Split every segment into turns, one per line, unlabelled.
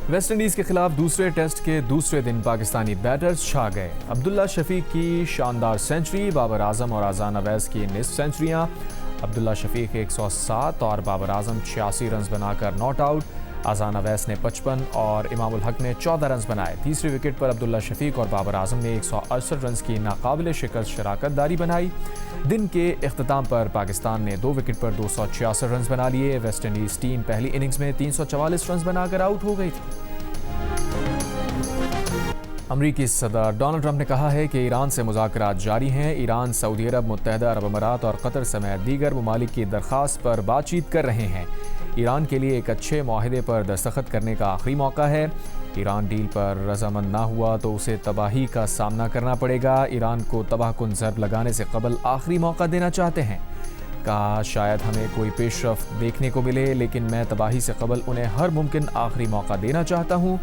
West Indies के खिलाफ दूसरे टेस्ट के दूसरे दिन पाकिस्तानी बैटर्स छा गए। अब्दुल्ला शफीक की शानदार सेंचुरी, बाबर आजम और अजान अवैस की निस्फ सेंचुरियां। अब्दुल्ला शफीक 107 और बाबर आजम 86 रन बनाकर नॉट आउट। अजान अवैस ने 55 और इमामुल हक ने 14 रन बनाए। तीसरी विकेट पर अब्दुल्ला शफीक और बाबर आजम ने 168 रन की नाकाबिल शिकस्त शराकतदारी बनाई। दिन के इख्तिताम पर पाकिस्तान ने 2 विकेट पर 266 रन बना लिए। वेस्ट इंडीज़ टीम पहली इनिंग्स में 344 रन बनाकर आउट हो गई थी। अमरीकी सदर डोनाल्ड ट्रंप ने कहा है कि ईरान से मुज़ाकरात जारी हैं। ईरान, सऊदी अरब, मुत्तहदा अरब अमारात और कतर समेत दीगर ममालिक की दरख्वास्त पर बातचीत कर रहे हैं। ईरान के लिए एक अच्छे माहिदे पर दस्तखत करने का आखिरी मौका है। ईरान डील पर रजामंद ना हुआ तो उसे तबाही का सामना करना पड़ेगा। ईरान को तबाहकुन ज़रब लगाने से कबल आखिरी मौका देना चाहते हैं। कहा, शायद हमें कोई पेशरफ्त देखने को मिले, लेकिन मैं तबाही से कबल उन्हें हर मुमकिन आखिरी मौका देना चाहता हूँ।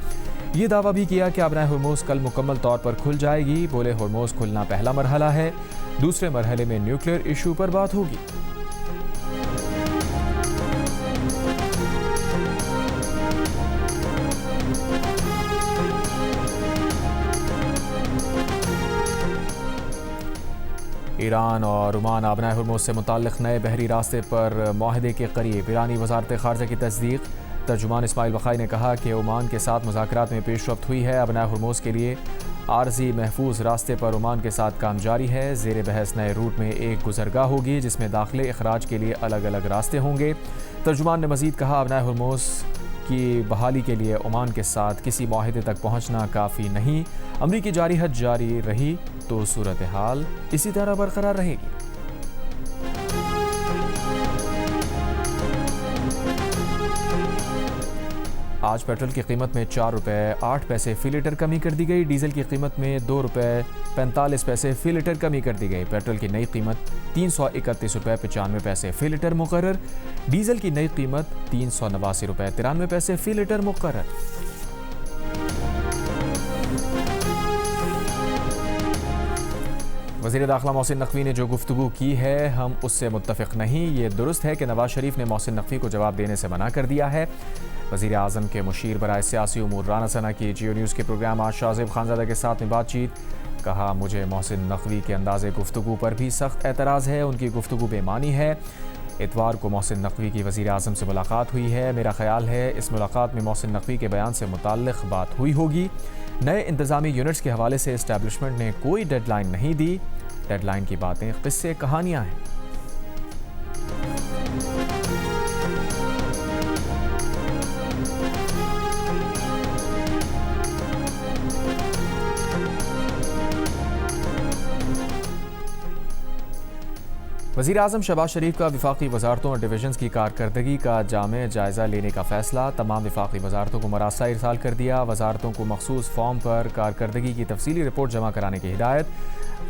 ये दावा भी किया कि आबराए हर्मुज़ कल मुकम्मल तौर पर खुल जाएगी। बोले, हर्मुज़ खुलना पहला मरहला है, दूसरे मरहले में न्यूक्लियर इशू पर बात होगी। ईरान और ओमान आबनाए हर्मुज़ से मुताल्लिक़ नए बहरी रास्ते पर माहिदे के करीब। ईरानी वज़ारत ख़ारजा की तस्दीक। तर्जुमान इस्माइल बखाई ने कहा कि ओमान के साथ मुज़ाकरात में पेशरफ्त हुई है। आबनाए हर्मुज़ के लिए आर्जी महफूज रास्ते पर ओमान के साथ काम जारी है। ज़ेर बहस नए रूट में एक गुज़रगाह होगी जिसमें दाखिले अखराज के लिए अलग अलग रास्ते होंगे। तर्जुमान ने मज़ीद कहा, आबनाए हर्मुज़ की बहाली के लिए ओमान के साथ किसी माहिदे तक पहुँचना काफ़ी नहीं। अमरीकी जारहत जारी रही तो सूरत हाल इसी तरह बरकरार रहेगी। आज पेट्रोल की कीमत में 4 रुपये 8 पैसे फ़ी लीटर कमी कर दी गई। डीजल की कीमत में 2 रुपये 45 पैसे फ़ी लीटर कमी कर दी गई। पेट्रोल की नई कीमत 331 रुपये 95 पैसे फ़ी लीटर मुकर्रर। डीजल की नई कीमत 389 रुपये 93 पैसे फ़ी लीटर मुकर्रर। वज़ीर दाखिला मोहसिन नकवी ने जो गुफ्तगू की है, हम उससे मुत्तफ़िक़ नहीं। ये दुरुस्त है कि नवाज शरीफ ने मोहसिन नकवी को जवाब देने से मना कर दिया है। वज़ीर आज़म के मुशीर बराए सियासी उमूर राना सना की जियो न्यूज़ के प्रोग्राम आज शाहज़ेब खानज़ादा के साथ में बातचीत। कहा, मुझे मोहसिन नकवी के अंदाज़े गुफ्तगू पर भी सख्त एतराज़ है। उनकी गुफ्तगू बेमानी है। इतवार को मोहसिन नकवी की वज़ीर आज़म से मुलाकात हुई है। मेरा ख्याल है इस मुलाकात में मोहसिन नकवी के बयान से मुताल्लिक़ बात हुई होगी। नए इंतज़ामी यूनिट्स के हवाले से इस्टेब्लिशमेंट ने कोई डेडलाइन नहीं दी। डेडलाइन की बातें किस्से कहानियाँ हैं। वज़ीर आज़म शहबाज शरीफ का वफाकी वजारतों और डिवीजन्स की कारकर्दगी का जामे जायज़ा लेने का फ़ैसला। तमाम वफाकी वजारतों को मरासला इरसाल कर दिया। वजारतों को मखसूस फॉर्म पर कारकर्दगी की तफसीली रिपोर्ट जमा कराने की हिदायत।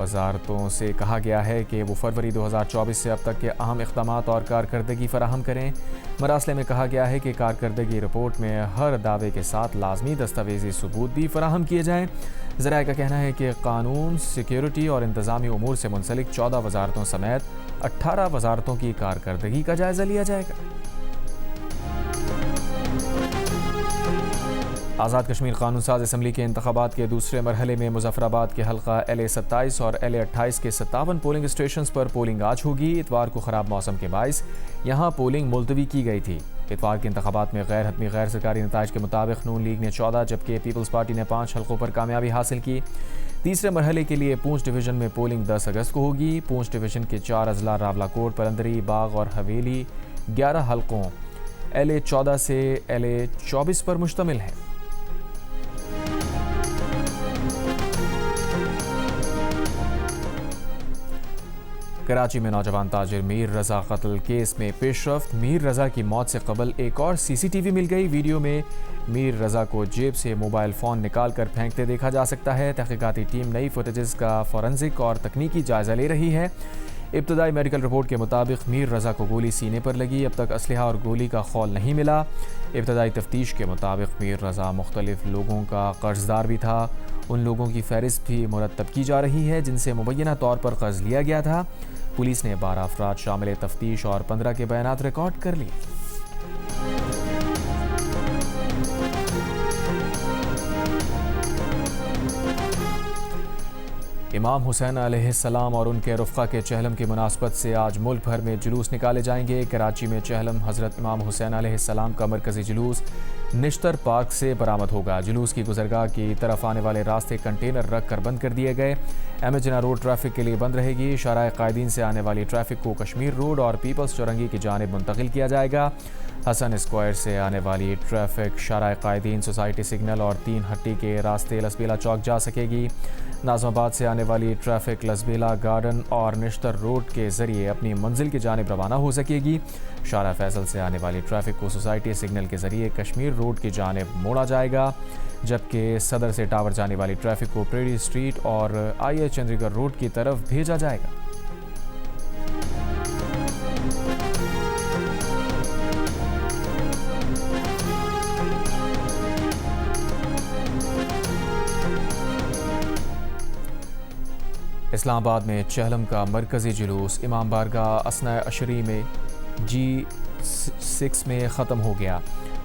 वजारतों से कहा गया है कि वो फरवरी 2024 से अब तक के अहम इक़दामात और कारकर्दगी फराहम करें। मरासले में कहा गया है कि कारकर्दगी रिपोर्ट में हर दावे के साथ लाजमी दस्तावेज़ी सबूत भी फराहम किए जाएँ। ज़राए का कहना है कि कानून, सिक्योरिटी और इंतज़ामी उमूर से मुंसलिक 14 वजारतों समेत 18 वजारतों की कारकर्दगी का जायज़ा लिया जाएगा। आज़ाद कश्मीर कानून साज असम्बली के इंतखाबात के दूसरे मरहले में मुजफ्फराबाद के हल्का LA27 और LA28 के 57 पोलिंग स्टेशन पर पोलिंग आज होगी। इतवार को ख़राब मौसम के बायस यहाँ पोलिंग मुलतवी की गई थी। इतवार के इंतखाबात में गैर हतमी गैर सरकारी नताइज के मुताबिक नून लीग ने 14 जबकि पीपल्स पार्टी ने 5 हल्कों पर कामयाबी हासिल की। तीसरे मरहले के लिए पूंछ डिवीज़न में पोलिंग 10 अगस्त को होगी। पूंछ डिवीज़न के 4 अजला रावलाकोट, पलंदरी, बाग और हवेली 11 हल्कों LA14 से LA24 पर मुश्तमिल है। कराची में नौजवान ताजिर मीर रजा कत्ल केस में पेशरफ्त। मीर रजा की मौत से कबल एक और CCTV मिल गई। वीडियो में मीर रजा को जेब से मोबाइल फ़ोन निकाल कर फेंकते देखा जा सकता है। तहकीकाती टीम नई फुटेजेस का फॉरेंसिक और तकनीकी जायज़ा ले रही है। इब्तदाई मेडिकल रिपोर्ट के मुताबिक मीर रजा को गोली सीने पर लगी। अब तक असलहा और गोली का खौल नहीं मिला। इब्तदाई तफ्तीश के मुताबिक मीर रजा मुख्तलिफ लोगों का कर्जदार भी था। उन लोगों की फहरिस्त भी मुरतब की जा रही है जिनसे मुबैना तौर पर कर्ज लिया गया था। पुलिस ने 12 अफराद शामिल तफ्तीश और 15 के बयानात रिकॉर्ड कर लिए। इमाम हुसैन अलैहिस्सलाम और उनके रुफ़क़ा के चहलम की मुनासबत से आज मुल्क भर में जुलूस निकाले जाएंगे। कराची में चहलम हज़रत इमाम हुसैन अलैहिस्सलाम का मरकज़ी जुलूस निश्तर पार्क से बरामद होगा। जुलूस की गुज़रगाह की तरफ आने वाले रास्ते कंटेनर रख कर बंद कर दिए गए। एमए रोड ट्रैफिक के लिए बंद रहेगी। शाराए कायदीन से आने वाली ट्रैफिक को कश्मीर रोड और पीपल्स चौरंगी की जानिब मुंतकिल किया जाएगा। हसन स्क्वायर से आने वाली ट्रैफिक शाराए कायदीन, सोसाइटी सिग्नल और 3 हट्टी के रास्ते लसबेला चौक जा सकेगी। नाज़माबाद से आने वाली ट्रैफिक लसबेला गार्डन और निश्तर रोड के ज़रिए अपनी मंजिल की जानिब रवाना हो सकेगी। शारा फैसल से आने वाली ट्रैफिक को सोसाइटी सिग्नल के ज़रिए कश्मीर रोड की जानिब मोड़ा जाएगा, जबकि सदर से टावर जाने वाली ट्रैफिक को प्रेरी स्ट्रीट और आई चंडीगढ़ रोड की तरफ भेजा जाएगा। इस्लामाबाद में चहलम का मरकज़ी जुलूस इमाम बारगाह असना अशरी में G6 में ख़त्म हो गया।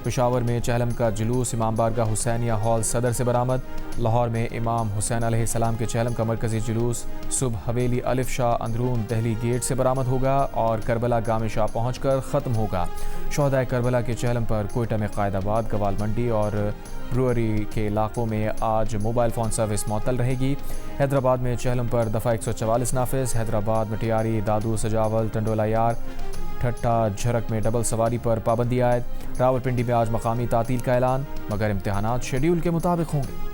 पेशावर में चहलम का जुलूस इमाम बारगाह हुसैनिया हॉल सदर से बरामद। लाहौर में इमाम हुसैन अलैहिस्सलाम के चहलम का मरकज़ी जुलूस सुबह हवेली अलिफ शाह अंदरून दहली गेट से बरामद होगा और करबला गामे शाह पहुँच कर ख़त्म होगा। शहदाए करबला के चहलम पर कोयटा में कायदाबाद, गवाल मंडी और ब्रुअरी के इलाकों में आज मोबाइल फ़ोन सर्विस मुअत्तल रहेगी। हैदराबाद में चहलम पर दफ़ा 144 नाफिज। हैदराबाद में टियारी, दादू, सजावल, टंडोला यार, ठट्टा झरक में डबल सवारी पर पाबंदी आयद। रावलपिंडी में आज मकामी तातील का ऐलान, मगर इम्तिहानात शेड्यूल के मुताबिक होंगे।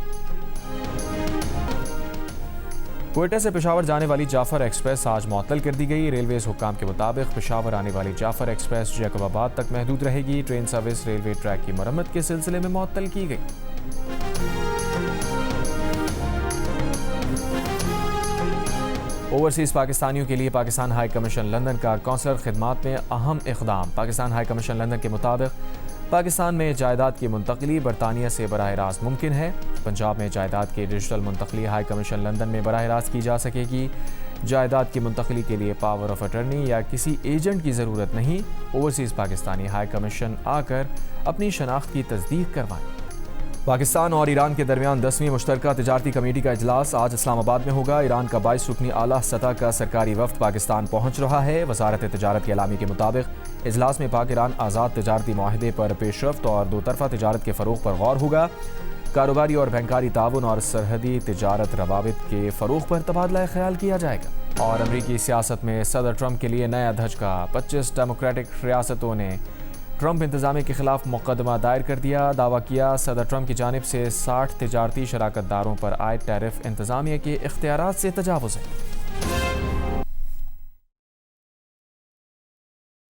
कोयटा से पेशावर जाने वाली जाफर एक्सप्रेस आज मुअत्तल कर दी गई। रेलवेज हुक्काम के मुताबिक पेशावर आने वाली जाफर एक्सप्रेस जैकबाबाद तक महदूद रहेगी। ट्रेन सर्विस रेलवे ट्रैक की मरम्मत के सिलसिले में मुअत्तल की गई। ओवरसीज़ पाकिस्तानियों के लिए पाकिस्तान हाई कमीशन लंदन का कौंसलर खिदमात में अहम इक़दाम। पाकिस्तान हाई कमीशन लंदन के मुताबिक पाकिस्तान में जायदाद की मुंतकली बरतानिया से बराह रास्त मुमकिन है। पंजाब में जायदाद की डिजिटल मुंतकली हाई कमीशन लंदन में बराह रास्त की जा सकेगी। जायदाद की मुंतकली के लिए पावर ऑफ अटर्नी या किसी एजेंट की ज़रूरत नहीं। ओवरसीज़ पाकिस्तानी हाई कमीशन आकर अपनी शनाख्त की तस्दीक करवाएं। पाकिस्तान और ईरान के दरमियान 10वीं मुश्तरका तिजारती कमेटी का इजलास आज इस्लामाबाद में होगा। ईरान का 22 रुकनी आला सतह का सरकारी वफ्द पाकिस्तान पहुंच रहा है। वजारत तिजारत के एलामी के मुताबिक इजलास में पाक ईरान आज़ाद तिजारती माहिदे पर पेशरफ्त और दो तरफ़ा तिजारत के फ़रोग़ पर गौर होगा। कारोबारी और बैंकारी ताउन और सरहदी तिजारत रवाबित के फ़रोग़ पर तबादला ख्याल किया जाएगा। और अमरीकी सियासत में सदर ट्रंप के लिए नया धचका। 25 डेमोक्रेटिक रियासतों ने ट्रंप इंतज़ामिया के खिलाफ मुकदमा दायर कर दिया। दावा किया सदर ट्रंप की जानिब से 60 तिजारती शराकतदारों पर आयद टैरिफ इंतज़ामिया के इख्तियारात से तजावुज़ है।